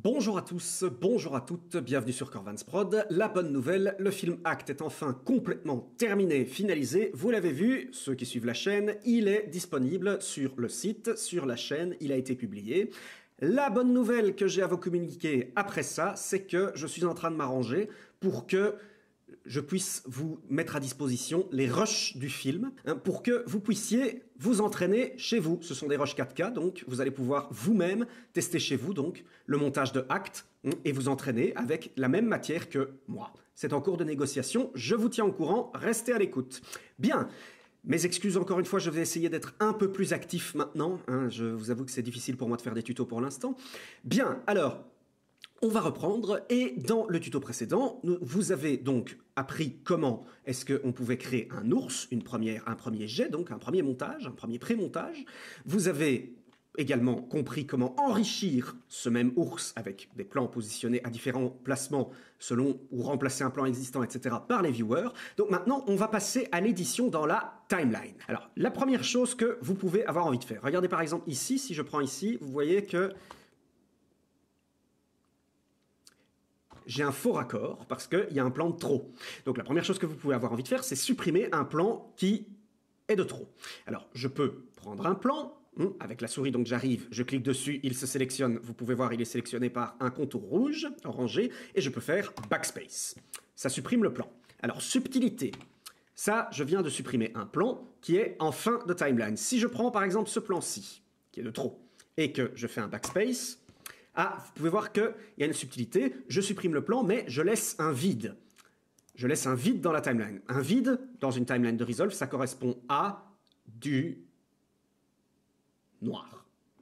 Bonjour à tous, bonjour à toutes, bienvenue sur Corvans Prod. La bonne nouvelle, le film Act est enfin complètement terminé, finalisé. Vous l'avez vu, ceux qui suivent la chaîne, il est disponible sur le site, sur la chaîne, il a été publié. La bonne nouvelle que j'ai à vous communiquer après ça, c'est que je suis en train de m'arranger pour que je puisse vous mettre à disposition les rushs du film, pour que vous puissiez vous entraîner chez vous. Ce sont des rushs 4K, donc vous allez pouvoir vous-même tester chez vous donc le montage de Act et vous entraîner avec la même matière que moi. C'est en cours de négociation, je vous tiens au courant, restez à l'écoute. Bien, mes excuses encore une fois, je vais essayer d'être un peu plus actif maintenant, je vous avoue que c'est difficile pour moi de faire des tutos pour l'instant. Bien, alors... on va reprendre, et dans le tuto précédent, vous avez donc appris comment est-ce qu'on pouvait créer un ours, un premier jet, donc un premier montage, un premier pré-montage. Vous avez également compris comment enrichir ce même ours avec des plans positionnés à différents placements selon ou remplacer un plan existant, etc. par les viewers. Donc maintenant, on va passer à l'édition dans la timeline. Alors, la première chose que vous pouvez avoir envie de faire, regardez par exemple ici, si je prends ici, vous voyez que j'ai un faux raccord parce qu'il y a un plan de trop. Donc la première chose que vous pouvez avoir envie de faire, c'est supprimer un plan qui est de trop. Alors je peux prendre un plan, avec la souris donc j'arrive, je clique dessus, il se sélectionne, vous pouvez voir il est sélectionné par un contour rouge, orangé, et je peux faire backspace. Ça supprime le plan. Alors subtilité, ça je viens de supprimer un plan qui est en fin de timeline. Si je prends par exemple ce plan-ci, qui est de trop, et que je fais un backspace, vous pouvez voir qu'il y a une subtilité, je supprime le plan, mais je laisse un vide. Je laisse un vide dans la timeline. Un vide, dans une timeline de Resolve, ça correspond à du noir.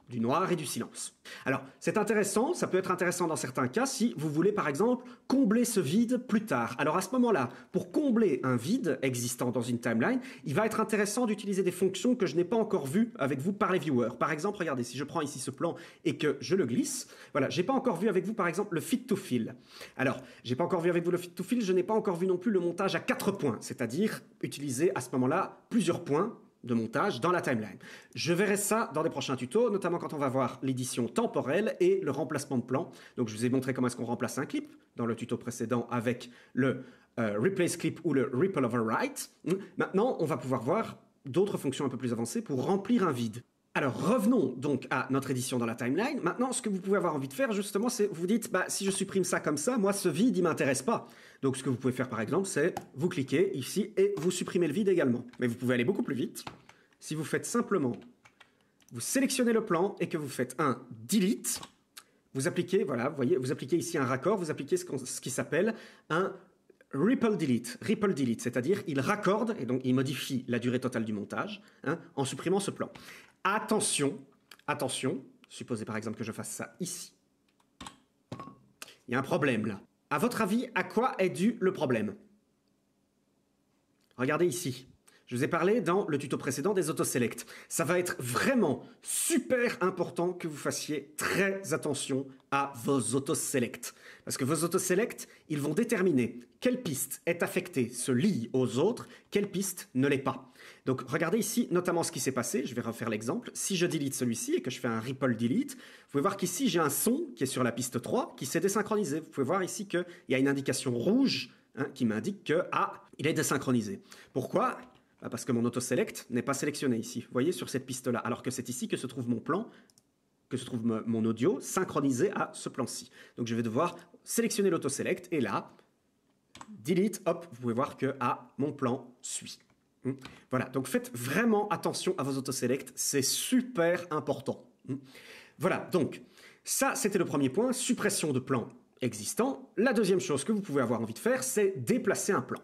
Du noir et du silence. Alors, c'est intéressant, ça peut être intéressant dans certains cas si vous voulez par exemple combler ce vide plus tard. Alors à ce moment-là, pour combler un vide existant dans une timeline, il va être intéressant d'utiliser des fonctions que je n'ai pas encore vues avec vous par les viewers. Par exemple, regardez, si je prends ici ce plan et que je le glisse, voilà, j'ai pas encore vu avec vous par exemple le fit to fill. Alors, j'ai pas encore vu avec vous le fit to fill, je n'ai pas encore vu non plus le montage à 4 points, c'est-à-dire utiliser à ce moment-là plusieurs points de montage dans la timeline. Je verrai ça dans des prochains tutos, notamment quand on va voir l'édition temporelle et le remplacement de plan. Donc je vous ai montré comment est-ce qu'on remplace un clip dans le tuto précédent avec le replace clip ou le ripple overwrite. Maintenant, on va pouvoir voir d'autres fonctions un peu plus avancées pour remplir un vide. Alors revenons donc à notre édition dans la timeline. Maintenant, ce que vous pouvez avoir envie de faire justement, c'est vous dites, si je supprime ça comme ça, moi ce vide il m'intéresse pas. Donc ce que vous pouvez faire par exemple, c'est vous cliquez ici et vous supprimez le vide également. Mais vous pouvez aller beaucoup plus vite. Si vous faites simplement, vous sélectionnez le plan et que vous faites un delete, vous appliquez, voilà, vous voyez, vous appliquez ici un raccord, vous appliquez ce qui s'appelle un ripple delete, c'est-à-dire il raccorde et donc il modifie la durée totale du montage en supprimant ce plan. Attention, attention, supposez par exemple que je fasse ça ici. Il y a un problème là. À votre avis, à quoi est dû le problème? Regardez ici. Je vous ai parlé dans le tuto précédent des autoselects. Ça va être vraiment super important que vous fassiez très attention à vos autoselects. Parce que vos autoselects, ils vont déterminer quelle piste est affectée, se lie aux autres, quelle piste ne l'est pas. Donc regardez ici notamment ce qui s'est passé, je vais refaire l'exemple. Si je delete celui-ci et que je fais un ripple delete, vous pouvez voir qu'ici j'ai un son qui est sur la piste 3 qui s'est désynchronisé. Vous pouvez voir ici qu'il y a une indication rouge qui m'indique que il est désynchronisé. Pourquoi ? Parce que mon autoselect n'est pas sélectionné ici, vous voyez, sur cette piste-là, alors que c'est ici que se trouve mon plan, que se trouve mon audio synchronisé à ce plan-ci. Donc je vais devoir sélectionner l'autoselect, et là, delete, hop, vous pouvez voir que mon plan suit. Voilà, donc faites vraiment attention à vos autoselects, c'est super important. Voilà, donc ça c'était le premier point, suppression de plan existant. La deuxième chose que vous pouvez avoir envie de faire, c'est déplacer un plan.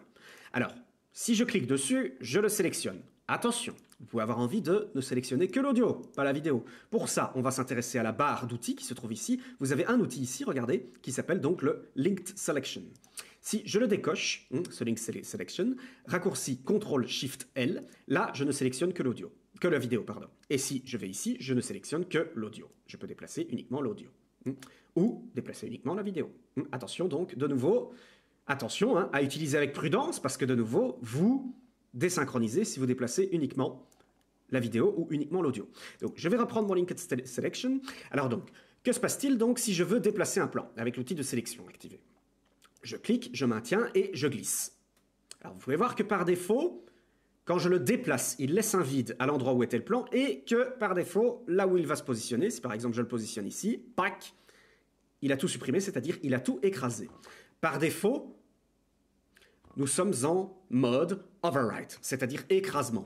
Alors, si je clique dessus, je le sélectionne. Attention, vous pouvez avoir envie de ne sélectionner que l'audio, pas la vidéo. Pour ça, on va s'intéresser à la barre d'outils qui se trouve ici. Vous avez un outil ici, regardez, qui s'appelle donc le Linked Selection. Si je le décoche, ce Linked Selection, raccourci CTRL-SHIFT-L, là, je ne sélectionne que l'audio, que la vidéo, pardon. Et si je vais ici, je ne sélectionne que l'audio. Je peux déplacer uniquement l'audio. Ou déplacer uniquement la vidéo. Attention donc, de nouveau... attention à utiliser avec prudence parce que de nouveau, vous désynchronisez si vous déplacez uniquement la vidéo ou uniquement l'audio. Donc je vais reprendre mon Linked Selection. Alors donc, Que se passe-t-il donc si je veux déplacer un plan avec l'outil de sélection activé? Je clique, je maintiens et je glisse. Alors vous pouvez voir que par défaut, quand je le déplace, il laisse un vide à l'endroit où était le plan et que par défaut, là où il va se positionner, si par exemple je le positionne ici, pac, il a tout supprimé, c'est-à-dire il a tout écrasé. Par défaut, nous sommes en mode overwrite, c'est-à-dire écrasement.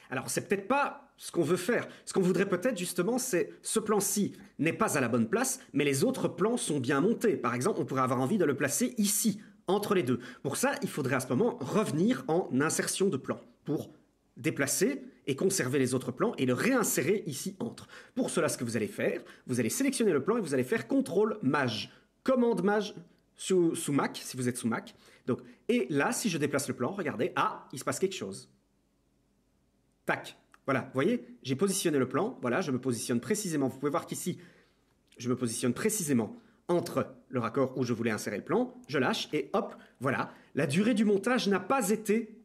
Alors, c'est peut-être pas ce qu'on veut faire. Ce qu'on voudrait peut-être, justement, c'est ce plan-ci n'est pas à la bonne place, mais les autres plans sont bien montés. Par exemple, on pourrait avoir envie de le placer ici, entre les deux. Pour ça, il faudrait à ce moment revenir en insertion de plan pour déplacer et conserver les autres plans et le réinsérer ici entre. Pour cela, ce que vous allez faire, vous allez sélectionner le plan et vous allez faire CTRL-MAJ, commande MAJ sous Mac, si vous êtes sous Mac. Donc, et là, si je déplace le plan, regardez, ah, il se passe quelque chose. Tac, voilà, vous voyez, j'ai positionné le plan, voilà, je me positionne précisément, vous pouvez voir qu'ici, je me positionne précisément entre le raccord où je voulais insérer le plan, je lâche et hop, voilà, la durée du montage n'a pas été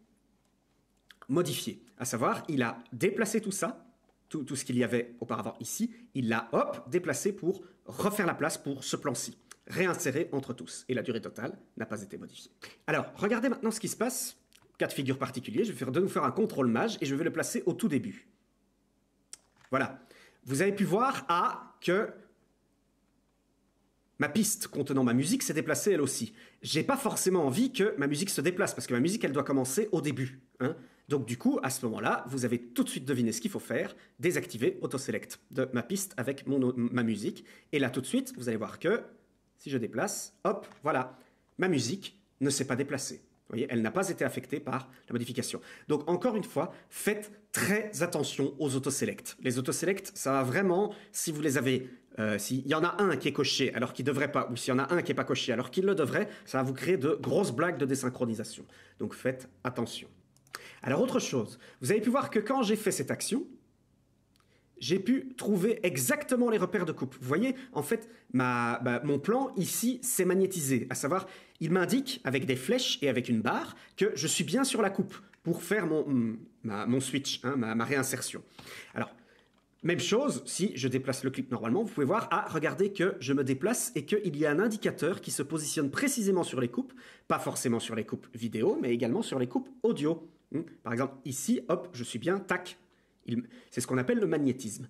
modifiée. À savoir, il a déplacé tout ça, tout ce qu'il y avait auparavant ici, il l'a, hop, déplacé pour refaire la place pour ce plan-ci, réinsérer entre tous, et la durée totale n'a pas été modifiée. Alors, regardez maintenant ce qui se passe. Cas de figure particulier, je vais de nous faire un CTRL-MAJ et je vais le placer au tout début. Voilà. Vous avez pu voir que ma piste contenant ma musique s'est déplacée elle aussi. J'ai pas forcément envie que ma musique se déplace parce que ma musique elle doit commencer au début. Hein. Donc du coup, à ce moment-là, vous avez tout de suite deviné ce qu'il faut faire, désactiver AutoSelect de ma piste avec ma musique. Et là tout de suite, vous allez voir que si je déplace, hop, voilà, ma musique ne s'est pas déplacée. Vous voyez, elle n'a pas été affectée par la modification. Donc, encore une fois, faites très attention aux autoselects. Les autoselects, ça va vraiment, si vous les avez, s'il y en a un qui est coché alors qu'il ne devrait pas, ou s'il y en a un qui n'est pas coché alors qu'il le devrait, ça va vous créer de grosses blagues de désynchronisation. Donc, faites attention. Alors, autre chose, vous avez pu voir que quand j'ai fait cette action, j'ai pu trouver exactement les repères de coupe. Vous voyez, en fait, mon plan ici s'est magnétisé. À savoir, il m'indique avec des flèches et avec une barre que je suis bien sur la coupe pour faire mon switch, hein, ma réinsertion. Alors, même chose, si je déplace le clip normalement, vous pouvez voir, regardez que je me déplace et qu'il y a un indicateur qui se positionne précisément sur les coupes, pas forcément sur les coupes vidéo, mais également sur les coupes audio. Par exemple, ici, hop, je suis bien, tac. C'est ce qu'on appelle le magnétisme.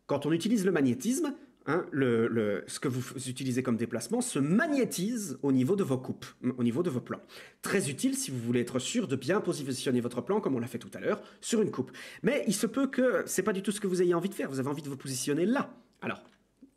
Quand on utilise le magnétisme, hein, ce que vous utilisez comme déplacement se magnétise au niveau de vos coupes, au niveau de vos plans. Très utile si vous voulez être sûr de bien positionner votre plan, comme on l'a fait tout à l'heure, sur une coupe. Mais il se peut que ce n'est pas du tout ce que vous ayez envie de faire. Vous avez envie de vous positionner là. Alors,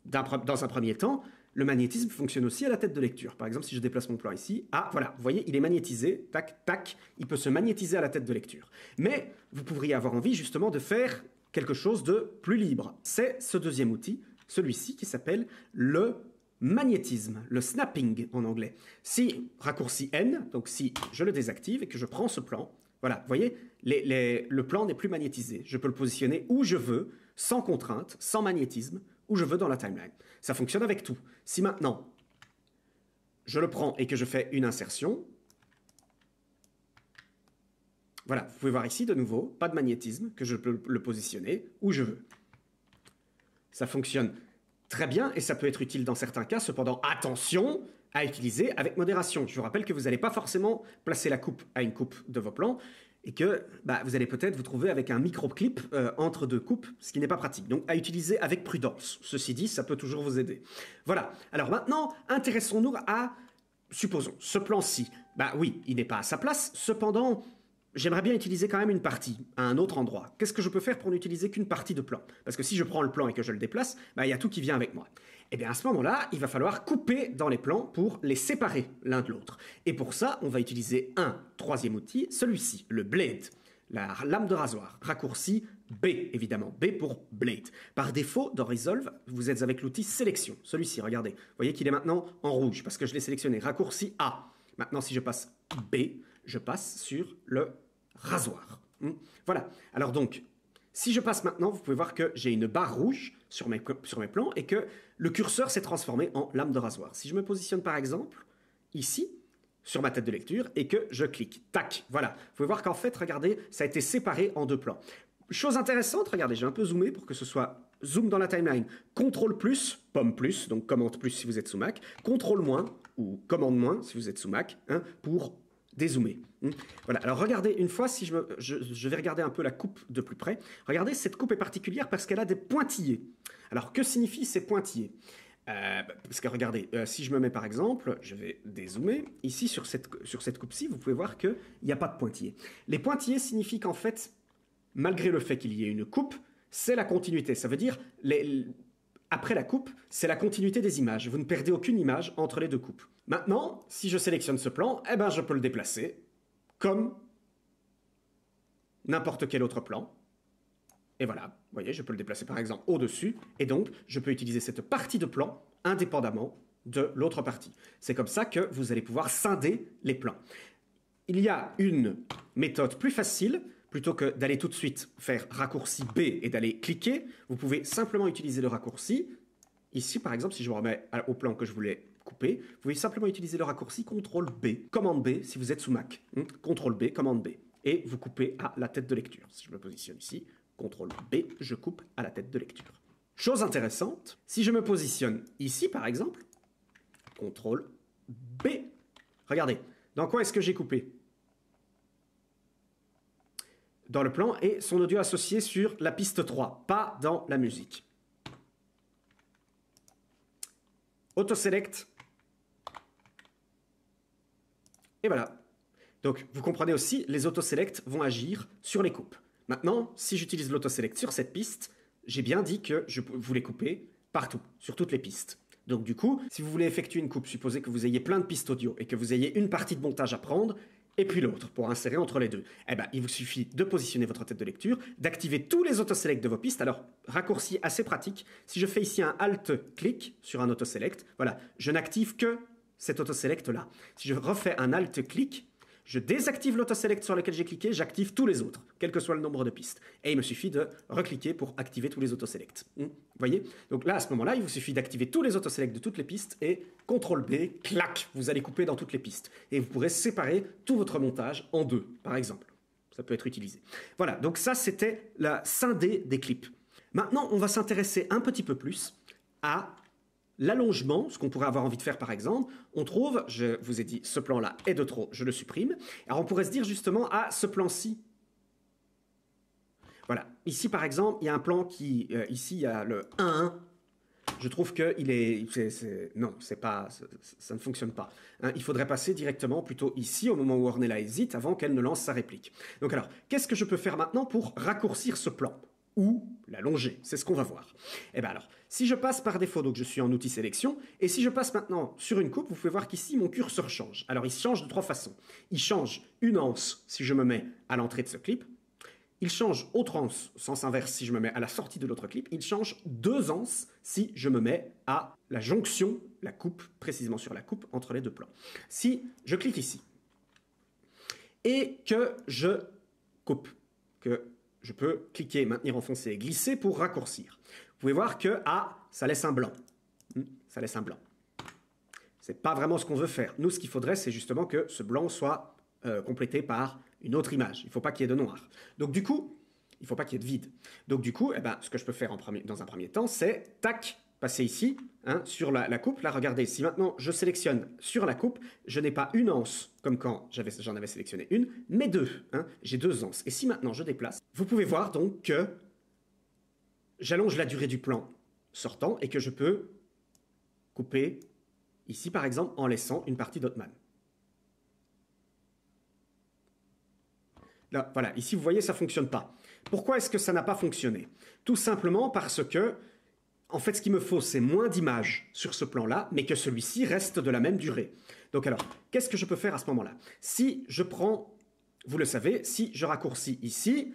dans un premier temps, le magnétisme fonctionne aussi à la tête de lecture. Par exemple, si je déplace mon plan ici, voilà, vous voyez, il est magnétisé, tac, tac, il peut se magnétiser à la tête de lecture. Mais vous pourriez avoir envie justement de faire quelque chose de plus libre. C'est ce deuxième outil, celui-ci, qui s'appelle le magnétisme, le snapping en anglais. Si, raccourci N, donc si je le désactive et que je prends ce plan, voilà, vous voyez, le plan n'est plus magnétisé. Je peux le positionner où je veux, sans contrainte, sans magnétisme, où je veux dans la timeline. Ça fonctionne avec tout. Si maintenant, je le prends et que je fais une insertion, voilà, vous pouvez voir ici de nouveau, pas de magnétisme, que je peux le positionner où je veux. Ça fonctionne très bien et ça peut être utile dans certains cas, cependant, attention à utiliser avec modération. Je vous rappelle que vous n'allez pas forcément placer la coupe à une coupe de vos plans, et que vous allez peut-être vous trouver avec un micro-clip entre deux coupes, ce qui n'est pas pratique. Donc, à utiliser avec prudence. Ceci dit, ça peut toujours vous aider. Voilà. Alors maintenant, intéressons-nous à, supposons, ce plan-ci. Oui, il n'est pas à sa place. Cependant, j'aimerais bien utiliser quand même une partie à un autre endroit. Qu'est-ce que je peux faire pour n'utiliser qu'une partie de plan? Parce que si je prends le plan et que je le déplace, il y a tout qui vient avec moi. Eh bien, à ce moment-là, il va falloir couper dans les plans pour les séparer l'un de l'autre. Et pour ça, on va utiliser un troisième outil, celui-ci, le blade, la lame de rasoir, raccourci B, évidemment, B pour blade. Par défaut, dans Resolve, vous êtes avec l'outil sélection, celui-ci, regardez. Vous voyez qu'il est maintenant en rouge parce que je l'ai sélectionné, raccourci A. Maintenant, si je passe B, je passe sur le rasoir. Voilà. Alors donc, si je passe maintenant, vous pouvez voir que j'ai une barre rouge sur mes plans et que le curseur s'est transformé en lame de rasoir. Si je me positionne par exemple ici, sur ma tête de lecture, et que je clique, tac, voilà. Vous pouvez voir qu'en fait, regardez, ça a été séparé en deux plans. Chose intéressante, regardez, j'ai un peu zoomé pour que ce soit zoom dans la timeline. Contrôle plus, pomme plus, donc commande plus si vous êtes sous Mac. Contrôle moins, ou commande moins si vous êtes sous Mac, hein, pour dézoomer. Voilà, alors regardez, une fois, si je vais regarder un peu la coupe de plus près. Regardez, cette coupe est particulière parce qu'elle a des pointillés. Alors, que signifient ces pointillés? Parce que regardez, si je me mets par exemple, je vais dézoomer, ici sur cette coupe-ci, vous pouvez voir qu'il n'y a pas de pointillés. Les pointillés signifient qu'en fait, malgré le fait qu'il y ait une coupe, c'est la continuité. Ça veut dire, après la coupe, c'est la continuité des images. Vous ne perdez aucune image entre les deux coupes. Maintenant, si je sélectionne ce plan, eh ben, je peux le déplacer comme n'importe quel autre plan. Et voilà, vous voyez, je peux le déplacer par exemple au-dessus, et donc je peux utiliser cette partie de plan indépendamment de l'autre partie. C'est comme ça que vous allez pouvoir scinder les plans. Il y a une méthode plus facile, plutôt que d'aller tout de suite faire raccourci B et d'aller cliquer, vous pouvez simplement utiliser le raccourci. Ici par exemple, si je me remets au plan que je voulais couper, vous pouvez simplement utiliser le raccourci CTRL B, commande B si vous êtes sous Mac. CTRL B, commande B. Et vous coupez à la tête de lecture. Si je me positionne ici, CTRL B, je coupe à la tête de lecture. Chose intéressante, si je me positionne ici par exemple, CTRL B, regardez, dans quoi est-ce que j'ai coupé? Dans le plan et son audio associé sur la piste 3, pas dans la musique. Autoselect. Et voilà. Donc, vous comprenez aussi, les autoselects vont agir sur les coupes. Maintenant, si j'utilise l'autoselect sur cette piste, j'ai bien dit que je voulais couper partout, sur toutes les pistes. Donc du coup, si vous voulez effectuer une coupe, supposez que vous ayez plein de pistes audio et que vous ayez une partie de montage à prendre, et puis l'autre pour insérer entre les deux. Eh ben, il vous suffit de positionner votre tête de lecture, d'activer tous les autoselects de vos pistes. Alors, raccourci assez pratique, si je fais ici un Alt-clic sur un autoselect, voilà, je n'active que cet autoselect-là. Si je refais un Alt-clic, je désactive l'autoselect sur lequel j'ai cliqué, j'active tous les autres, quel que soit le nombre de pistes. Et il me suffit de recliquer pour activer tous les autoselects. Vous voyez? Donc là, à ce moment-là, il vous suffit d'activer tous les autoselects de toutes les pistes et CTRL B, clac, vous allez couper dans toutes les pistes. Et vous pourrez séparer tout votre montage en deux, par exemple. Ça peut être utilisé. Voilà, donc ça, c'était la scindée des clips. Maintenant, on va s'intéresser un petit peu plus à l'allongement, ce qu'on pourrait avoir envie de faire par exemple. On trouve, je vous ai dit, ce plan-là est de trop, je le supprime. Alors on pourrait se dire justement, à ce plan-ci. Voilà, ici par exemple, il y a un plan qui, ici il y a le 1-1. Je trouve que il est, non, c'est pas, ça ne fonctionne pas. Hein, il faudrait passer directement plutôt ici, au moment où Ornella hésite, avant qu'elle ne lance sa réplique. Donc alors, qu'est-ce que je peux faire maintenant pour raccourcir ce plan ou l'allonger? C'est ce qu'on va voir. Et bien alors, si je passe par défaut, donc je suis en outil sélection, et si je passe maintenant sur une coupe, vous pouvez voir qu'ici mon curseur change. Alors il change de trois façons. Il change une anse si je me mets à l'entrée de ce clip. Il change autre anse, sens inverse, si je me mets à la sortie de l'autre clip. Il change deux anses si je me mets à la jonction, la coupe, précisément sur la coupe, entre les deux plans. Si je clique ici, et que je coupe, que je peux cliquer, maintenir, enfoncer, glisser pour raccourcir. Vous pouvez voir que, ça laisse un blanc. Ça laisse un blanc. C'est pas vraiment ce qu'on veut faire. Nous, ce qu'il faudrait, c'est justement que ce blanc soit complété par une autre image. Il ne faut pas qu'il y ait de noir. Donc du coup, il ne faut pas qu'il y ait de vide. Donc du coup, ce que je peux faire dans un premier temps, c'est, tac, passer ici, sur la coupe. Là, regardez, si maintenant je sélectionne sur la coupe, je n'ai pas une anse, comme quand j'en avais sélectionné une, mais deux. J'ai deux anses. Et si maintenant je déplace, vous pouvez voir donc que j'allonge la durée du plan sortant et que je peux couper ici, par exemple, en laissant une partie d'Hotman. Là, voilà, ici, vous voyez, ça ne fonctionne pas. Pourquoi est-ce que ça n'a pas fonctionné? Tout simplement parce que, en fait, ce qu'il me faut, c'est moins d'images sur ce plan-là, mais que celui-ci reste de la même durée. Donc alors, qu'est-ce que je peux faire à ce moment-là? Si je prends, vous le savez, si je raccourcis ici,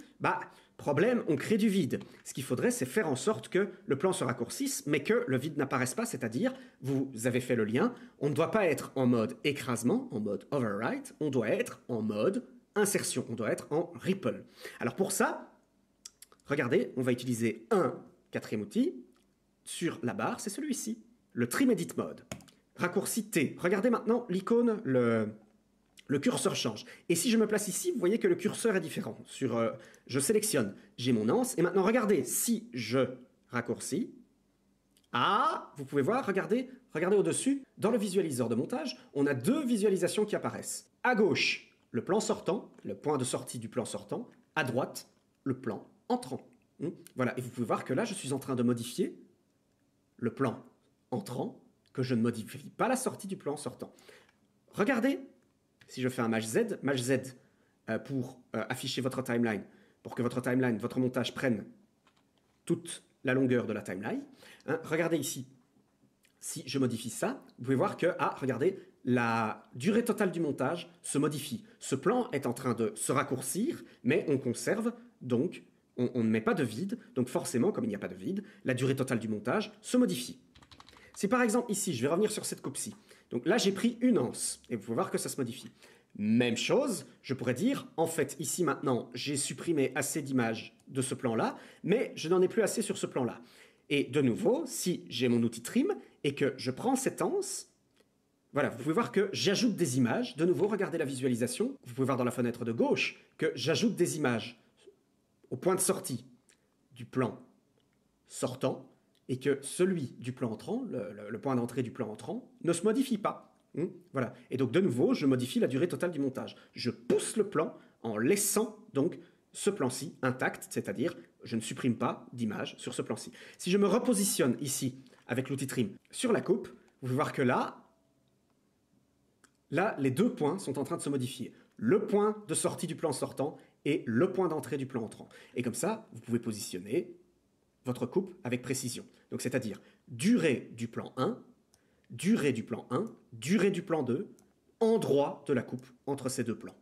problème, on crée du vide. Ce qu'il faudrait, c'est faire en sorte que le plan se raccourcisse, mais que le vide n'apparaisse pas, c'est-à-dire, vous avez fait le lien, on ne doit pas être en mode écrasement, en mode overwrite, on doit être en mode insertion, on doit être en ripple. Alors pour ça, regardez, on va utiliser un quatrième outil sur la barre, c'est celui-ci, le Trim Edit Mode. Raccourci T. Regardez maintenant l'icône, le curseur change. Et si je me place ici, vous voyez que le curseur est différent. Je sélectionne, j'ai mon anse, et maintenant regardez, si je raccourci. Ah, vous pouvez voir, regardez au-dessus, dans le visualiseur de montage, on a deux visualisations qui apparaissent. À gauche, le plan sortant, le point de sortie du plan sortant. À droite, le plan entrant. Voilà, et vous pouvez voir que là, je suis en train de modifier le plan entrant, que je ne modifie pas la sortie du plan sortant. Regardez, si je fais un Maj Z pour afficher votre timeline, pour que votre timeline, votre montage prenne toute la longueur de la timeline. Regardez ici, si je modifie ça, vous pouvez voir que, regardez, la durée totale du montage se modifie. Ce plan est en train de se raccourcir, mais on conserve, donc on ne met pas de vide, donc forcément, comme il n'y a pas de vide, la durée totale du montage se modifie. Si par exemple ici, je vais revenir sur cette coupe-ci, donc là j'ai pris une anse, et vous pouvez voir que ça se modifie. Même chose, je pourrais dire, en fait, ici maintenant, j'ai supprimé assez d'images de ce plan-là, mais je n'en ai plus assez sur ce plan-là. Et de nouveau, si j'ai mon outil trim et que je prends cette anse, voilà, vous pouvez voir que j'ajoute des images. De nouveau, regardez la visualisation. Vous pouvez voir dans la fenêtre de gauche que j'ajoute des images au point de sortie du plan sortant et que celui du plan entrant, le point d'entrée du plan entrant, ne se modifie pas. Voilà. Et donc, de nouveau, je modifie la durée totale du montage. Je pousse le plan en laissant donc ce plan-ci intact, c'est-à-dire je ne supprime pas d'image sur ce plan-ci. Si je me repositionne ici avec l'outil trim sur la coupe, vous pouvez voir que là, les deux points sont en train de se modifier. Le point de sortie du plan sortant et le point d'entrée du plan entrant. Et comme ça, vous pouvez positionner votre coupe avec précision. Donc, c'est-à-dire durée du plan 1, durée du plan 1, durée du plan 2, endroit de la coupe entre ces deux plans.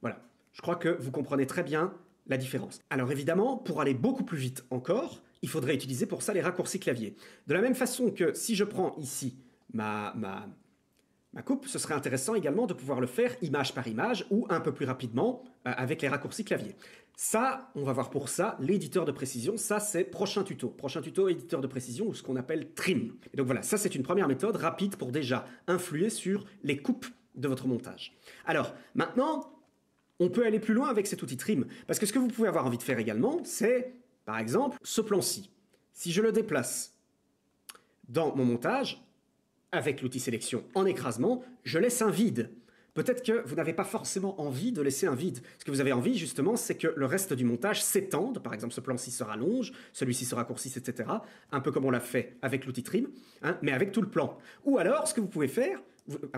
Voilà. Je crois que vous comprenez très bien la différence. Alors évidemment, pour aller beaucoup plus vite encore, il faudrait utiliser pour ça les raccourcis clavier. De la même façon que si je prends ici ma coupe, ce serait intéressant également de pouvoir le faire image par image ou un peu plus rapidement avec les raccourcis clavier. Ça, on va voir pour ça l'éditeur de précision. Ça, c'est prochain tuto. Prochain tuto, éditeur de précision ou ce qu'on appelle trim. Et donc voilà, ça c'est une première méthode rapide pour déjà influer sur les coupes de votre montage. Alors, maintenant, on peut aller plus loin avec cet outil trim. Parce que ce que vous pouvez avoir envie de faire également, c'est, par exemple, ce plan-ci. Si je le déplace dans mon montage, avec l'outil sélection en écrasement, je laisse un vide. Peut-être que vous n'avez pas forcément envie de laisser un vide. Ce que vous avez envie, justement, c'est que le reste du montage s'étende. Par exemple, ce plan-ci se rallonge, celui-ci se raccourcisse, etc. Un peu comme on l'a fait avec l'outil trim, mais avec tout le plan. Ou alors, ce que vous pouvez faire,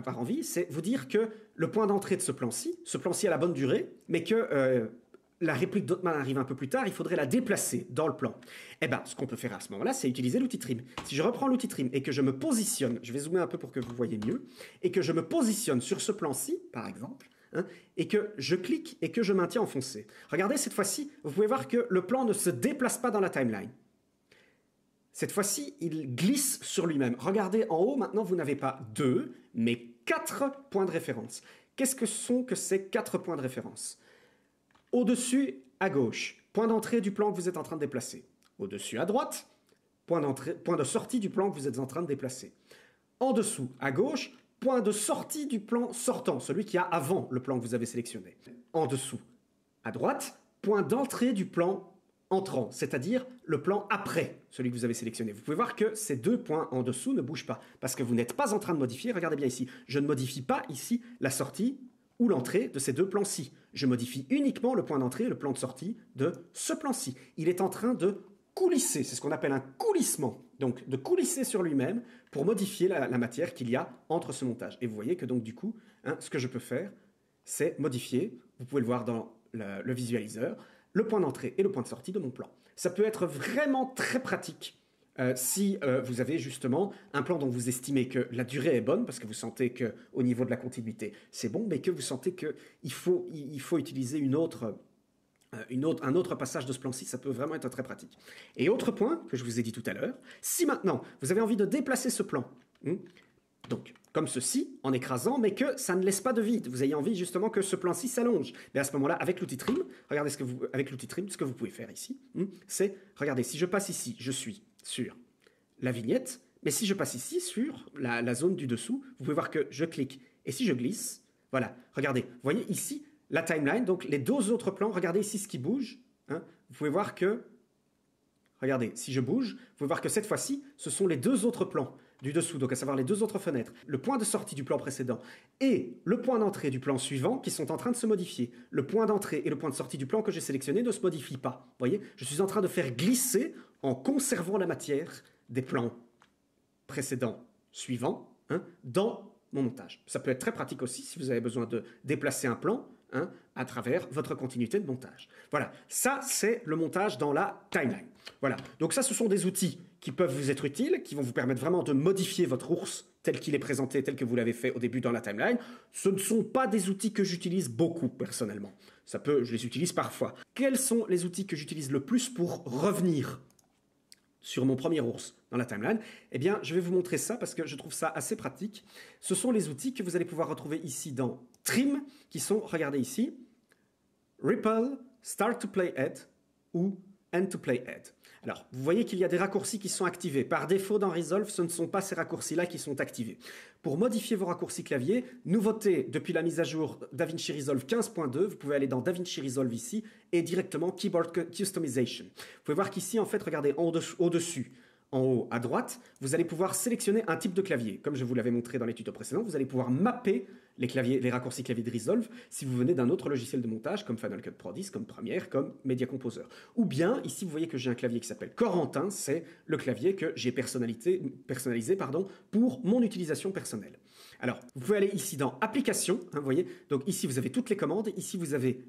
par envie, c'est vous dire que le point d'entrée de ce plan-ci a la bonne durée, mais que la réplique d'Ottman arrive un peu plus tard, il faudrait la déplacer dans le plan. Eh bien, ce qu'on peut faire à ce moment-là, c'est utiliser l'outil trim. Si je reprends l'outil trim et que je me positionne, je vais zoomer un peu pour que vous voyez mieux, et que je me positionne sur ce plan-ci, par exemple, et que je clique et que je maintiens enfoncé. Regardez, cette fois-ci, vous pouvez voir que le plan ne se déplace pas dans la timeline. Cette fois-ci, il glisse sur lui-même. Regardez en haut, maintenant, vous n'avez pas 2, mais 4 points de référence. Qu'est-ce que sont que ces 4 points de référence ? Au-dessus, à gauche, point d'entrée du plan que vous êtes en train de déplacer. Au-dessus, à droite, point de sortie du plan que vous êtes en train de déplacer. En dessous, à gauche, point de sortie du plan sortant, celui qui a avant le plan que vous avez sélectionné. En dessous, à droite, point d'entrée du plan entrant, c'est-à-dire le plan après celui que vous avez sélectionné. Vous pouvez voir que ces 2 points en dessous ne bougent pas, parce que vous n'êtes pas en train de modifier, regardez bien ici, je ne modifie pas ici la sortie ou l'entrée de ces 2 plans-ci. Je modifie uniquement le point d'entrée et le plan de sortie de ce plan-ci. Il est en train de coulisser, c'est ce qu'on appelle un coulissement, donc de coulisser sur lui-même pour modifier la matière qu'il y a entre ce montage. Et vous voyez que donc du coup, ce que je peux faire, c'est modifier, vous pouvez le voir dans le visualiseur, le point d'entrée et le point de sortie de mon plan. Ça peut être vraiment très pratique si vous avez justement un plan dont vous estimez que la durée est bonne, parce que vous sentez qu'au niveau de la continuité, c'est bon, mais que vous sentez qu'il faut utiliser un autre passage de ce plan-ci, ça peut vraiment être très pratique. Et autre point que je vous ai dit tout à l'heure, si maintenant vous avez envie de déplacer ce plan, donc comme ceci, en écrasant, mais que ça ne laisse pas de vide, vous ayez envie justement que ce plan-ci s'allonge, mais à ce moment-là, avec l'outil trim, regardez avec l'outil trim, ce que vous pouvez faire ici, c'est, regardez, si je passe ici, je suis sur la vignette, mais si je passe ici sur la zone du dessous, vous pouvez voir que je clique, et si je glisse, voilà, regardez, vous voyez ici la timeline, donc les 2 autres plans, regardez ici ce qui bouge, vous pouvez voir que, regardez, si je bouge, vous pouvez voir que cette fois-ci, ce sont les deux autres plans du dessous, donc à savoir les deux autres fenêtres, le point de sortie du plan précédent et le point d'entrée du plan suivant qui sont en train de se modifier. Le point d'entrée et le point de sortie du plan que j'ai sélectionné ne se modifient pas. Vous voyez, je suis en train de faire glisser, en conservant la matière des plans précédents suivants, hein, dans mon montage. Ça peut être très pratique aussi si vous avez besoin de déplacer un plan, hein, à travers votre continuité de montage. Voilà, ça c'est le montage dans la timeline. Voilà, donc ça ce sont des outils qui peuvent vous être utiles, qui vont vous permettre vraiment de modifier votre ours tel qu'il est présenté, tel que vous l'avez fait au début dans la timeline. Ce ne sont pas des outils que j'utilise beaucoup personnellement. Je les utilise parfois. Quels sont les outils que j'utilise le plus pour revenir sur mon premier ours dans la timeline? Eh bien, je vais vous montrer ça parce que je trouve ça assez pratique. Ce sont les outils que vous allez pouvoir retrouver ici dans Trim, qui sont, regardez ici, Ripple, Start to Play Head ou End to Play Head. Alors, vous voyez qu'il y a des raccourcis qui sont activés. Par défaut, dans Resolve, ce ne sont pas ces raccourcis-là qui sont activés. Pour modifier vos raccourcis clavier, nouveauté depuis la mise à jour DaVinci Resolve 15.2, vous pouvez aller dans DaVinci Resolve ici et directement Keyboard Customization. Vous pouvez voir qu'ici, en fait, regardez, au-dessus, en haut à droite, vous allez pouvoir sélectionner un type de clavier. Comme je vous l'avais montré dans les tutos précédents, vous allez pouvoir mapper les raccourcis clavier de Resolve si vous venez d'un autre logiciel de montage comme Final Cut Pro 10, comme Premiere, comme Media Composer. Ou bien, ici, vous voyez que j'ai un clavier qui s'appelle Corentin, c'est le clavier que j'ai personnalisé pour mon utilisation personnelle. Alors, vous pouvez aller ici dans Applications, hein, vous voyez, donc ici vous avez toutes les commandes, ici vous avez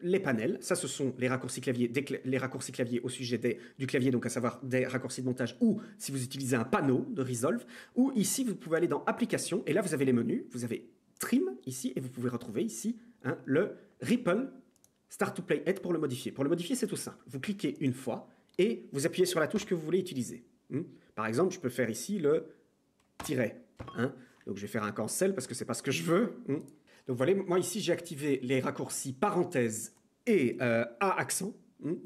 les panels, ça ce sont les raccourcis clavier, au sujet du clavier, donc à savoir des raccourcis de montage, ou si vous utilisez un panneau de Resolve, ou ici vous pouvez aller dans Applications, et là vous avez les menus, vous avez Trim ici, et vous pouvez retrouver ici hein, le Ripple Start to Play Head pour le modifier. Pour le modifier, c'est tout simple, vous cliquez une fois, et vous appuyez sur la touche que vous voulez utiliser. Par exemple, je peux faire ici le tiret, hein. Donc je vais faire un cancel parce que c'est pas ce que je veux. Donc voilà, moi ici j'ai activé les raccourcis parenthèse et A accent.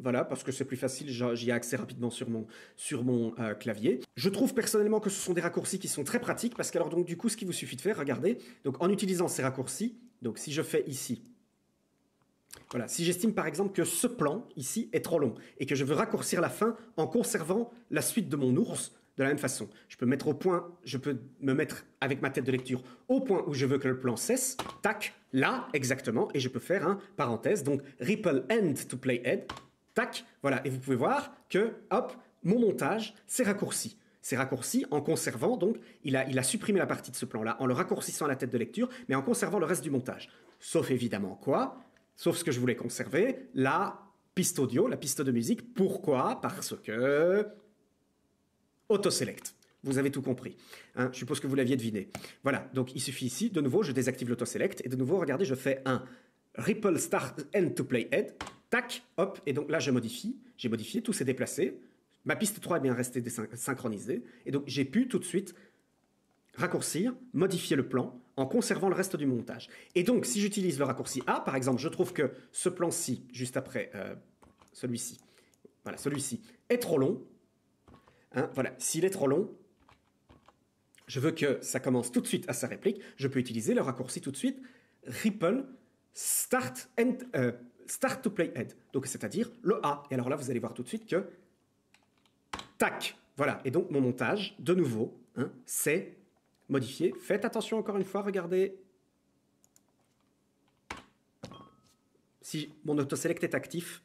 Voilà, parce que c'est plus facile, j'y ai accès rapidement sur mon clavier. Je trouve personnellement que ce sont des raccourcis qui sont très pratiques parce qu'alors donc du coup ce qu'il vous suffit de faire, regardez, donc en utilisant ces raccourcis, donc si je fais ici, voilà, si j'estime par exemple que ce plan ici est trop long et que je veux raccourcir la fin en conservant la suite de mon ours, de la même façon, je peux me mettre avec ma tête de lecture au point où je veux que le plan cesse, tac, là, exactement, et je peux faire un parenthèse, donc Ripple End to Play Head, tac, voilà, et vous pouvez voir que, hop, mon montage, c'est raccourci. C'est raccourci en conservant, donc, il a supprimé la partie de ce plan-là, en le raccourcissant à la tête de lecture, mais en conservant le reste du montage. Sauf évidemment quoi? Sauf ce que je voulais conserver, la piste audio, la piste de musique. Pourquoi? Parce que... Autoselect. Vous avez tout compris. Hein, je suppose que vous l'aviez deviné. Voilà, donc il suffit ici, de nouveau, je désactive l'autoselect, et de nouveau, regardez, je fais un Ripple Start End to Play Head, tac, hop, et donc là, j'ai modifié, tout s'est déplacé, ma piste 3 est bien restée synchronisée, et donc j'ai pu tout de suite raccourcir, modifier le plan, en conservant le reste du montage. Et donc, si j'utilise le raccourci A, par exemple, je trouve que ce plan-ci, juste après celui-ci, voilà, celui-ci, est trop long. Hein, voilà, s'il est trop long, je veux que ça commence tout de suite à sa réplique, je peux utiliser le raccourci tout de suite, Ripple Start to Play Head, donc c'est-à-dire le A. Et alors là, vous allez voir tout de suite que, tac, voilà, et donc mon montage, de nouveau, hein, c'est modifié. Faites attention encore une fois, regardez. Si mon autoselect est actif,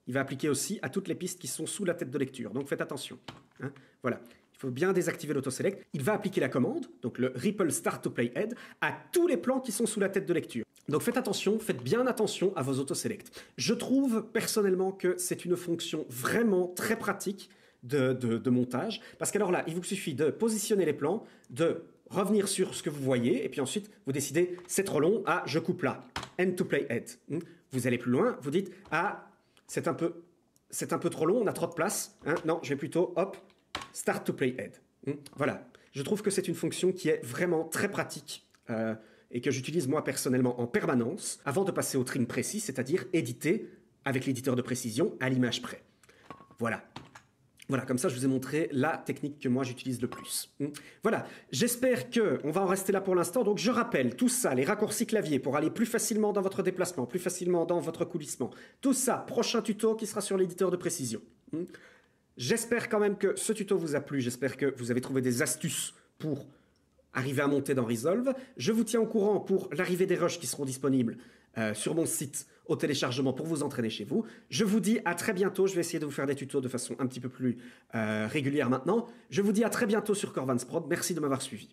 il va appliquer aussi à toutes les pistes qui sont sous la tête de lecture. Donc faites attention. Hein, voilà. Il faut bien désactiver l'autoselect. Il va appliquer la commande, donc le Ripple Start to Play Head, à tous les plans qui sont sous la tête de lecture. Donc faites attention, faites bien attention à vos autoselects. Je trouve personnellement que c'est une fonction vraiment très pratique de montage. Parce qu'alors là, il vous suffit de positionner les plans, de revenir sur ce que vous voyez, et puis ensuite, vous décidez, c'est trop long, ah, je coupe là. End to Play Head. Vous allez plus loin, vous dites, ah, c'est un peu trop long, on a trop de place. Hein, non, je vais plutôt, hop, Start to Play Head. Voilà. Je trouve que c'est une fonction qui est vraiment très pratique et que j'utilise moi personnellement en permanence avant de passer au trim précis, c'est-à-dire éditer avec l'éditeur de précision à l'image près. Voilà. Voilà, comme ça, je vous ai montré la technique que moi, j'utilise le plus. Voilà, j'espère qu'on va en rester là pour l'instant. Donc, je rappelle, tout ça, les raccourcis clavier pour aller plus facilement dans votre déplacement, plus facilement dans votre coulissement. Tout ça, prochain tuto qui sera sur l'éditeur de précision. J'espère quand même que ce tuto vous a plu. J'espère que vous avez trouvé des astuces pour arriver à monter dans Resolve. Je vous tiens au courant pour l'arrivée des rushs qui seront disponibles sur mon site au téléchargement pour vous entraîner chez vous. Je vous dis à très bientôt. Je vais essayer de vous faire des tutos de façon un petit peu plus régulière maintenant. Je vous dis à très bientôt sur Corvans Prod. Merci de m'avoir suivi.